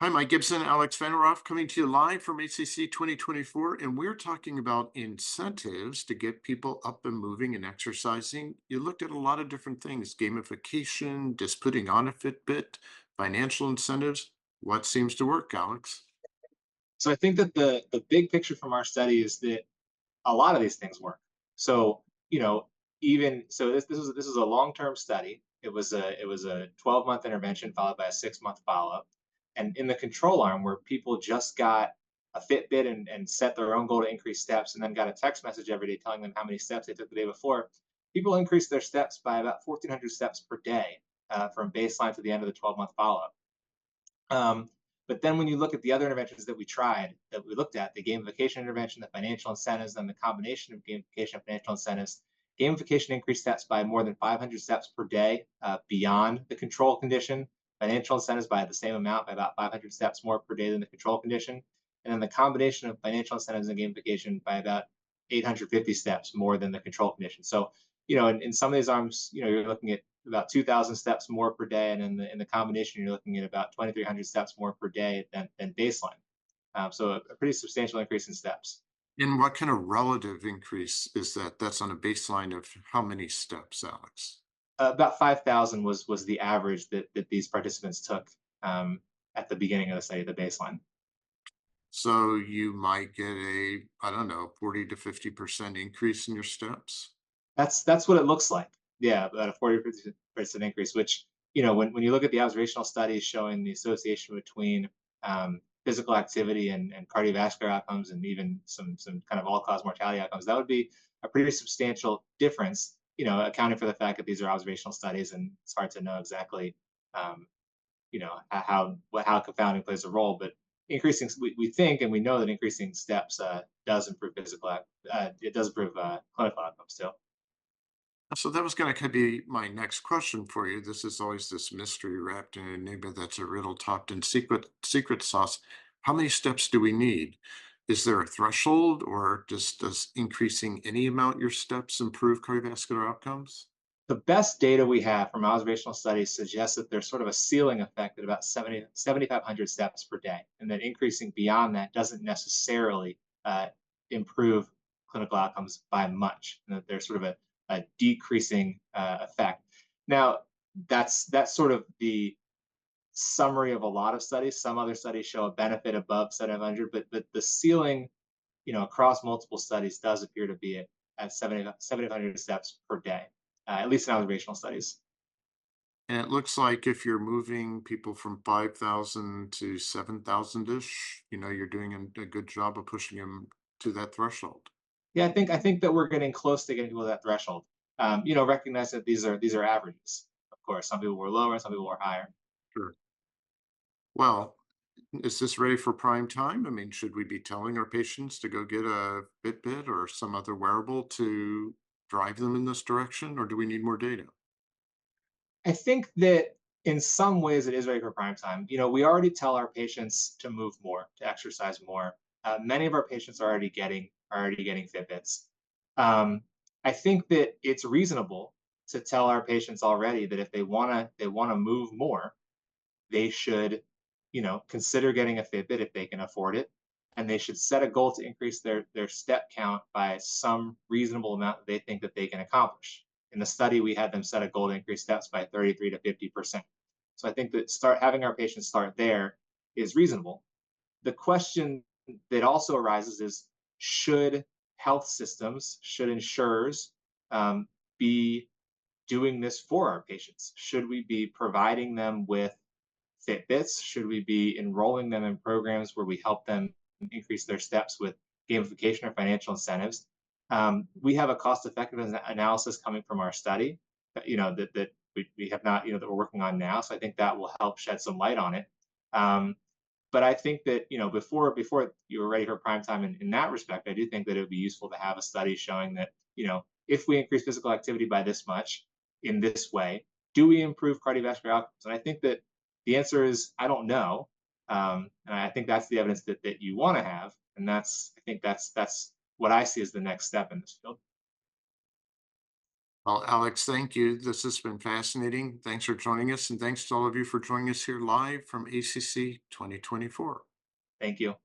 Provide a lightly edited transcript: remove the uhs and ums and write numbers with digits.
Hi, Mike Gibson, Alex Vanderoff coming to you live from ACC 2024, and we're talking about incentives to get people up and moving and exercising. You looked at a lot of different things, gamification, just putting on a Fitbit, financial incentives. What seems to work, Alex? So I think that the big picture from our study is that a lot of these things work. So you know, even so, this was a long term study. It was a 12-month intervention followed by a 6-month follow up, and in the control arm where people just got a Fitbit and set their own goal to increase steps, and then got a text message every day telling them how many steps they took the day before. People increased their steps by about 1,400 steps per day from baseline to the end of the 12-month follow up. But then when you look at the other interventions that we tried, that we looked at, the gamification intervention, the financial incentives, and the combination of gamification and financial incentives, gamification increased steps by more than 500 steps per day beyond the control condition. Financial incentives by the same amount, by about 500 steps more per day than the control condition. And then the combination of financial incentives and gamification by about 850 steps more than the control condition. So, in some of these arms, you're looking at about 2,000 steps more per day, and in the combination, you're looking at about 2,300 steps more per day than baseline. So a pretty substantial increase in steps. And what kind of relative increase is that? That's on a baseline of how many steps, Alex? About 5,000 was the average that these participants took at the beginning of the study, the baseline. So you might get a, I don't know, 40 to 50% increase in your steps. That's what it looks like. Yeah, about a 40% increase, which, when you look at the observational studies showing the association between physical activity and cardiovascular outcomes and even some kind of all-cause mortality outcomes, that would be a pretty substantial difference, accounting for the fact that these are observational studies and it's hard to know exactly, um, how confounding plays a role. But increasing, we think and we know that increasing steps does improve it does improve clinical outcomes too. So that was going to be my next question for you. This is always this mystery wrapped in an enigma that's a riddle topped in secret sauce. How many steps do we need? Is there a threshold, or does increasing any amount your steps improve cardiovascular outcomes? The best data we have from observational studies suggests that there's sort of a ceiling effect at about 7,500 steps per day, and that increasing beyond that doesn't necessarily improve clinical outcomes by much, and that there's sort of a decreasing effect. Now, that's sort of the summary of a lot of studies. Some other studies show a benefit above 7,500, but the ceiling, across multiple studies does appear to be at 7,500 steps per day, at least in observational studies. And it looks like if you're moving people from 5,000 to 7,000-ish, you're doing a good job of pushing them to that threshold. Yeah, I think that we're getting close to getting people to that threshold. Recognize that these are averages. Of course, some people were lower, some people were higher. Sure. Well, is this ready for prime time? I mean, should we be telling our patients to go get a Fitbit or some other wearable to drive them in this direction, or do we need more data? I think that in some ways it is ready for prime time. We already tell our patients to move more, to exercise more. Many of our patients are already getting Fitbits. I think that it's reasonable to tell our patients already that if they wanna move more, they should, consider getting a Fitbit if they can afford it, and they should set a goal to increase their step count by some reasonable amount that they think that they can accomplish. In the study, we had them set a goal to increase steps by 33 to 50%. So I think that start having our patients start there is reasonable. The question that also arises is, should health systems, should insurers be doing this for our patients? Should we be providing them with Fitbits? Should we be enrolling them in programs where we help them increase their steps with gamification or financial incentives? We have a cost effectiveness analysis coming from our study, that we have not, that we're working on now. So I think that will help shed some light on it. But I think that, before you were ready for prime time in that respect, I do think that it would be useful to have a study showing that, if we increase physical activity by this much in this way, do we improve cardiovascular outcomes? And I think that the answer is I don't know. And I think that's the evidence that you want to have. And I think that's what I see as the next step in this field. Well, Alex, thank you. This has been fascinating. Thanks for joining us, and thanks to all of you for joining us here live from ACC 2024. Thank you.